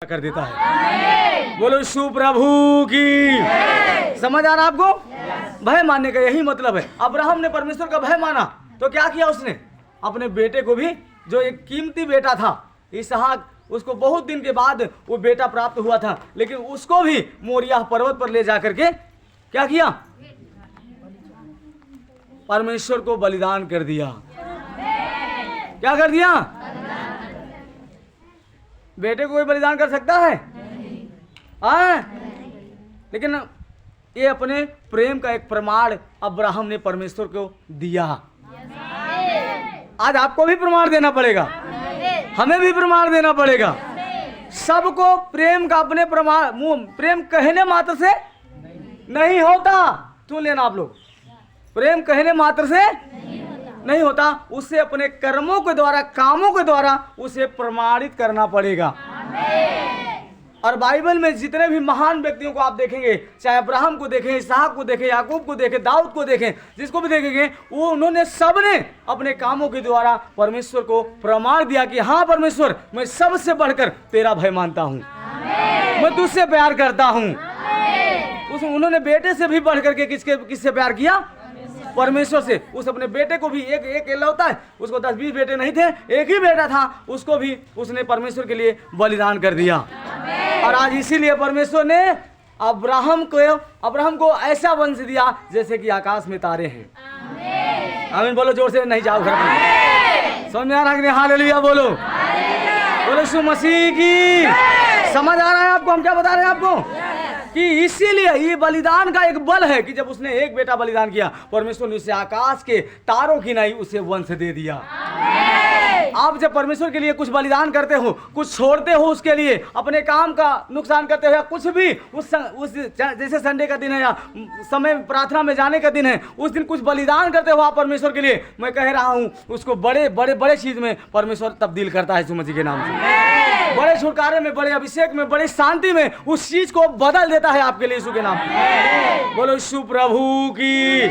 कर देता है। बोलो सुप्रभु की। समझ आ रहा आपको? भय मानने का यही मतलब है। अब्राहम ने परमेश्वर का भय माना तो क्या किया उसने? अपने बेटे को भी, जो एक कीमती बेटा था इसहाक, उसको बहुत दिन के बाद वो बेटा प्राप्त हुआ था, लेकिन उसको भी मोरिया पर्वत पर ले जाकर के क्या किया? परमेश्वर को बलिदान कर दिया। क्या कर दिया? बेटे को कोई बलिदान कर सकता है? लेकिन ये अपने प्रेम का एक प्रमाण अब्राहम ने परमेश्वर को दिया। आज आपको भी प्रमाण देना पड़ेगा, हमें भी प्रमाण देना पड़ेगा। सबको प्रेम का अपने प्रमाण, प्रेम कहने मात्र से नहीं होता। सुन लेना आप लोग, प्रेम कहने मात्र से नहीं होता, उसे अपने कर्मों के द्वारा, कामों के द्वारा उसे प्रमाणित करना पड़ेगा। और बाइबल में जितने भी महान व्यक्तियों को आप देखेंगे, चाहे अब्राहम को देखें, इसहाक को देखें, याकूब को देखें, दाऊद को देखें, जिसको भी देखेंगे, वो उन्होंने सबने अपने कामों के द्वारा परमेश्वर को प्रमाण दिया कि हाँ परमेश्वर, मैं सबसे बढ़कर तेरा भय मानता हूँ, मैं तुझसे प्यार करता हूँ। उन्होंने बेटे से भी बढ़ करके किससे प्यार किया? परमेश्वर से। उस अपने बेटे को भी, एक लौता है, उसको 10-20 बेटे नहीं थे, एक ही बेटा था, उसको भी उसने परमेश्वर के लिए बलिदान कर दिया। और आज इसीलिए परमेश्वर ने अब्राहम को ऐसा वंश दिया जैसे कि आकाश में तारे हैं। आमीन बोलो जोर से, नहीं जाओ घर में। समझ में आ रहा है? हालेलुया बोलो, बोलो यीशु मसीह की। समझ आ रहा है आपको हम क्या बता रहे हैं आपको? कि इसीलिए ये बलिदान का एक बल है कि जब उसने एक बेटा बलिदान किया, परमेश्वर ने उसे आकाश के तारों की नहीं उसे वंश दे दिया। आप जब परमेश्वर के लिए कुछ बलिदान करते हो, कुछ छोड़ते हो उसके लिए, अपने काम का नुकसान करते हो या कुछ भी, उस जैसे संडे का दिन है या समय प्रार्थना में जाने का दिन है, उस दिन कुछ बलिदान करते हो आप परमेश्वर के लिए, मैं कह रहा हूँ उसको बड़े बड़े बड़े चीज में परमेश्वर तब्दील करता है यीशु मसीह के नाम से। बड़े छुटकारे में, बड़े अभिषेक में, बड़े शांति में उस चीज को बदल देता है आपके लिए यीशु के नाम। बोलो यीशु प्रभु की।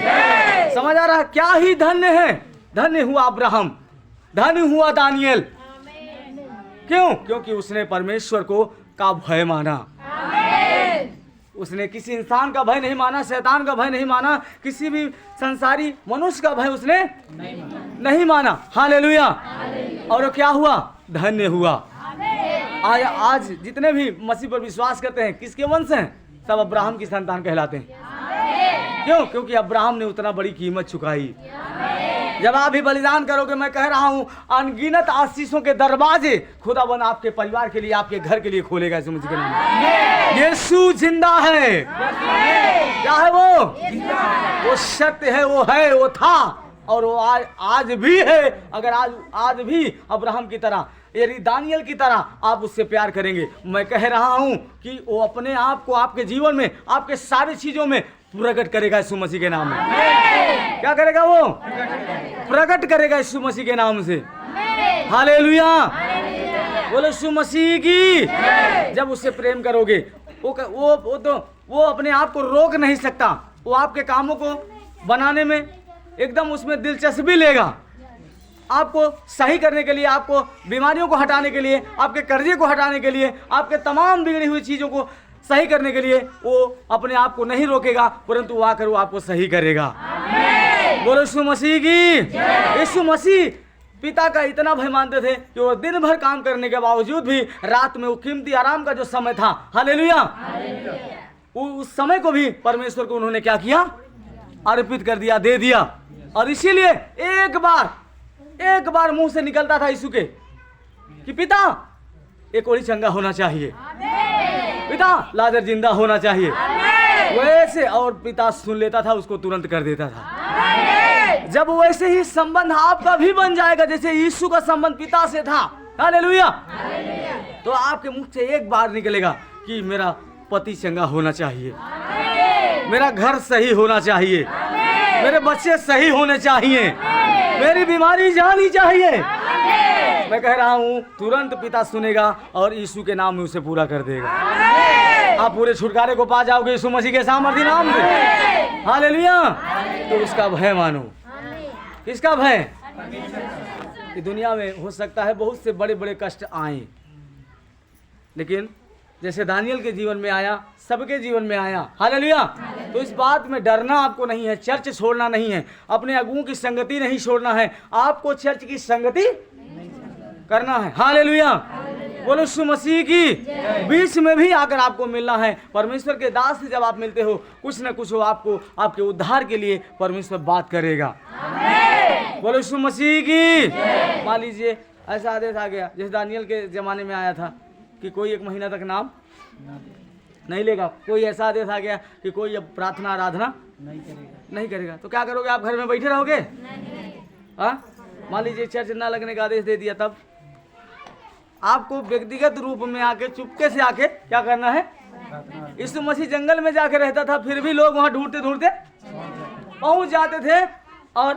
समझ आ रहा है? क्या ही धन्य है, धन्य हुआ अब्राहम, धन्य हुआ दानियल। क्यों? क्योंकि उसने परमेश्वर का भय माना। उसने किसी इंसान का भय नहीं माना, शैतान का भय नहीं माना, किसी भी संसारी मनुष्य का भय उसने नहीं माना। हालेलुया। और वो क्या हुआ? धन्य हुआ। आज जितने भी मसीह पर विश्वास करते हैं, किसके वंश हैं? सब अब्राहम की संतान कहलाते हैं। क्यों? क्योंकि अब्राहम ने उतना बड़ी कीमत चुकाई। जब आप भी बलिदान करोगे, मैं कह रहा हूं अनगिनत आशीषों के दरवाजे खुदावन आपके परिवार के लिए, आपके घर के लिए खोलेगा यीशु मसीह के नाम। यीशु जिंदा है। क्या है वो सत्य है, वो है, वो था और वो आज भी है। अगर आज भी अब्राहम की तरह, यदि दानियल की तरह आप उससे प्यार करेंगे, मैं कह रहा हूं कि वो अपने आप को आपके जीवन में, आपके सारी चीजों में प्रकट करेगा यीशु मसीह के नाम में। क्या करेगा? वो प्रकट करेगा यीशु मसीह के नाम से। हालेलुया। बोलो यीशु मसीह की। जब उससे प्रेम करोगे, वो अपने आप को रोक नहीं सकता। वो आपके कामों को बनाने में एकदम उसमें दिलचस्पी लेगा, आपको सही करने के लिए, आपको बीमारियों को हटाने के लिए, आपके कर्जे को हटाने के लिए, आपके तमाम बिगड़ी हुई चीजों को सही करने के लिए वो अपने आप को नहीं रोकेगा, परंतु वो आकर वो आपको सही करेगा। बोलो यीशु मसीह की। यीशु मसीह पिता का इतना भय मानते थे कि वो दिन भर काम करने के बावजूद भी रात में वो कीमती आराम का जो समय था, हालेलुया, उस समय को भी परमेश्वर को उन्होंने क्या किया? अर्पित कर दिया, दे दिया। और इसीलिए एक बार मुंह से निकलता था यीशु के कि पिता एक और चंगा होना चाहिए, पिता लाजर जिंदा होना चाहिए, वैसे, और पिता सुन लेता था, उसको तुरंत कर देता था। जब वैसे ही संबंध आपका भी बन जाएगा जैसे यीशु का संबंध पिता से था, हालेलुया, तो आपके मुख से एक बार निकलेगा कि मेरा पति चंगा होना चाहिए, मेरा घर सही होना चाहिए, मेरे बच्चे सही होने चाहिए, मेरी बीमारी जानी चाहिए। मैं कह रहा हूँ तुरंत पिता सुनेगा और यीशु के नाम में उसे पूरा कर देगा। आप पूरे छुटकारे को पा जाओगे यीशु मसीह के सामर्थ्य नाम से। हालेलुया। तो उसका भय मानो। किसका भय? कि दुनिया में हो सकता है बहुत से बड़े बड़े कष्ट आए, लेकिन जैसे दानियल के जीवन में आया, सबके जीवन में आया। हालेलुया। तो इस बात में डरना आपको नहीं है, चर्च छोड़ना नहीं है, अपने अगुओं की संगति नहीं छोड़ना है, आपको चर्च की संगति करना है। हालेलुया। बोलो यीशु मसीह की। बीच में भी आकर आपको मिलना है। परमेश्वर के दास से जब आप मिलते हो, कुछ न कुछ हो आपको आपके उद्धार के लिए परमेश्वर बात करेगा। बोलो यीशु मसीह की। मान लीजिए ऐसा आदेश आ गया जैसे दानियल के ज़माने में आया था कि कोई 1 महीना तक नाम नहीं लेगा। कोई ऐसा आदेश आ गया कि कोई अब प्रार्थना आराधना नहीं करेगा। तो क्या करोगे? आप घर में बैठे रहोगे? हाँ, मान लीजिए चर्च ना लगने का आदेश दे दिया, तब आपको व्यक्तिगत रूप में आके चुपके से आके क्या करना है? यीशु मसीह जंगल में जाके रहता था, फिर भी लोग वहाँ ढूंढते ढूंढते पहुंच जाते थे और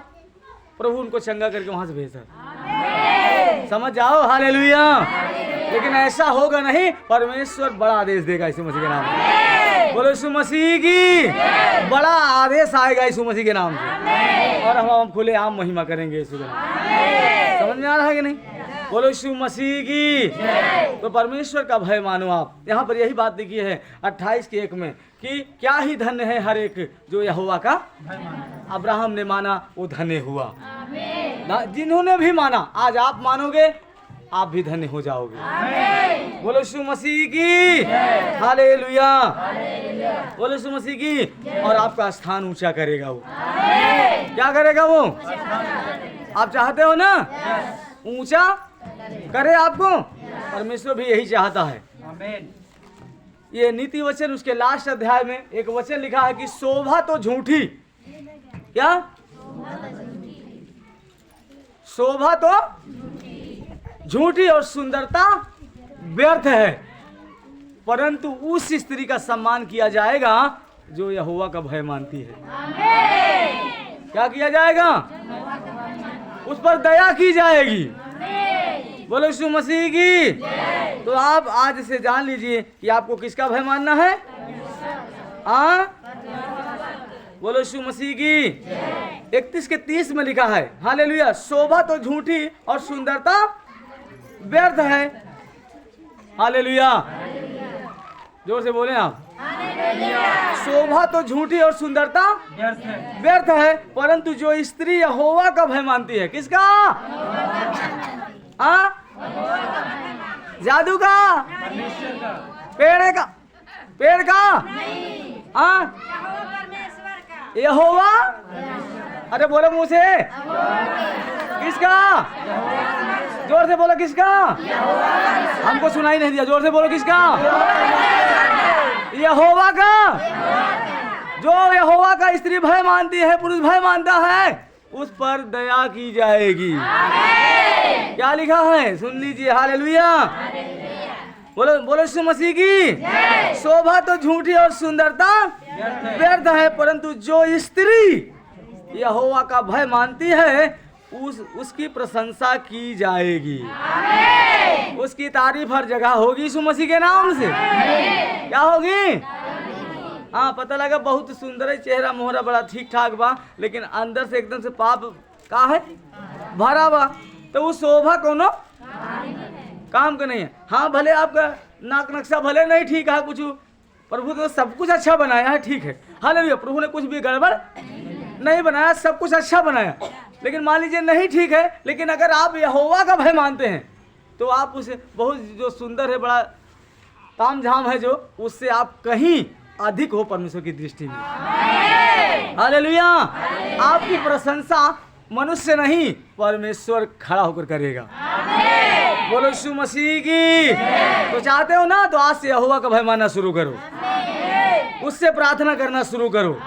प्रभु उनको चंगा करके वहां से भेजता। समझ जाओ। हालेलुया। लेकिन ऐसा होगा नहीं, परमेश्वर बड़ा आदेश देगा यीशु मसीह के नाम से। बोलो यीशु मसीह की। बड़ा आदेश आएगा यीशु मसीह के नाम से और हम खुले आम महिमा करेंगे यीशु के नाम से। समझ में आ रहा है कि नहीं? बोलो यीशु मसीह की। तो परमेश्वर का भय मानो आप। यहाँ पर यही बात लिखी है 28:1 में कि क्या ही धन्य है हर एक जो यहोवा का अब्राहम ने माना, वो धन्य हुआ। जिन्होंने भी माना, आज आप मानोगे आप भी धन्य हो जाओगे। बोलो यीशु मसीह की। हालेलुया। बोलो यीशु मसीह की। और आपका स्थान ऊंचा करेगा वो। क्या करेगा वो? आप चाहते हो ना ऊंचा करे आपको? परमेश्वर भी यही चाहता है। ये नीति वचन उसके लास्ट अध्याय में एक वचन लिखा है कि शोभा तो झूठी, क्या शोभा तो झूठी और सुंदरता व्यर्थ है, परंतु उस स्त्री का सम्मान किया जाएगा जो यहोवा का भय मानती है। क्या किया जाएगा? उस पर दया की जाएगी। बोलो यीशु मसीह की। तो आप आज से जान लीजिए कि आपको किसका भय मानना है। बोलो यीशु मसीह की। 31:30 में लिखा है, हालेलुया, शोभा तो झूठी और सुंदरता व्यर्थ है। हालेलुया। जोर से बोले आप। शोभा तो झूठी और सुंदरता व्यर्थ है, परंतु जो स्त्री यहोवा का भय मानती है। किसका? जादू का? पेड़ का? यहोवा। अरे बोलो मुंह से। किसका? जोर से बोलो किसका? हमको सुनाई नहीं दिया। जोर से बोलो किसका? यहोवा का। जो यहोवा का स्त्री भय मानती है, पुरुष भय मानता है, उस पर दया की जाएगी। क्या लिखा है? सुन लीजिए। हालेलुया। बोलो यीशु मसीह की। शोभा तो झूठी और सुंदरता व्यर्थ है, परंतु जो स्त्री यहोवा का भय मानती है उसकी प्रशंसा की जाएगी। उसकी तारीफ हर जगह होगी यीशु मसीह के नाम से। क्या होगी? हाँ, पता लगा बहुत सुंदर है, चेहरा मोहरा बड़ा ठीक ठाक बा, लेकिन अंदर से एकदम से पाप का है भरा बा, तो वो शोभा कोनो काम का नहीं है। हाँ, भले आपका नाक नक्शा भले नहीं ठीक है कुछ, प्रभु तो सब कुछ अच्छा बनाया है, ठीक है। हालेलुया। प्रभु ने कुछ भी गड़बड़ नहीं बनाया, सब कुछ अच्छा बनाया। लेकिन मान लीजिए नहीं ठीक है, लेकिन अगर आप यहोवा का भय मानते हैं तो आप उसे बहुत जो सुंदर है, बड़ा ताम झाम है, जो उससे आप कहीं अधिक हो परमेश्वर की दृष्टि में। हालेलुया। आपकी प्रशंसा मनुष्य नहीं, परमेश्वर खड़ा होकर करेगा। बोलो यीशु मसीह की। तो चाहते हो ना, तो आज से यहोवा का भय मानना शुरू करो, उससे प्रार्थना करना शुरू करो।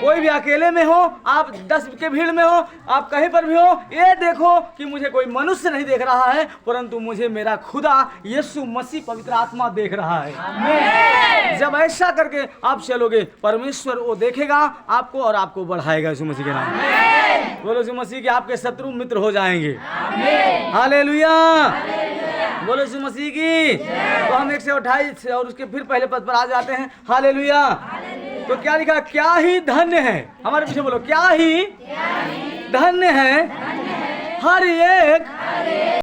कोई भी अकेले में हो, आप 10 के भीड़ में हो, आप कहीं पर भी हो, ये देखो कि मुझे कोई मनुष्य नहीं देख रहा है, परंतु मुझे मेरा खुदा यीशु मसीह पवित्र आत्मा देख रहा है। जब ऐसा करके आप चलोगे, परमेश्वर वो देखेगा आपको और आपको बढ़ाएगा यीशु मसीह के नाम में। बोलो यीशु मसीह के। आपके शत्रु मित्र हो जाएंगे। हालेलुया। बोलो यीशु मसीह की। तो हम 128 और उसके फिर पहले पद पर आ जाते हैं। हालेलुया। तो क्या लिखा? क्या ही धन्य है, हमारे पीछे बोलो, क्या ही धन्य है हर एक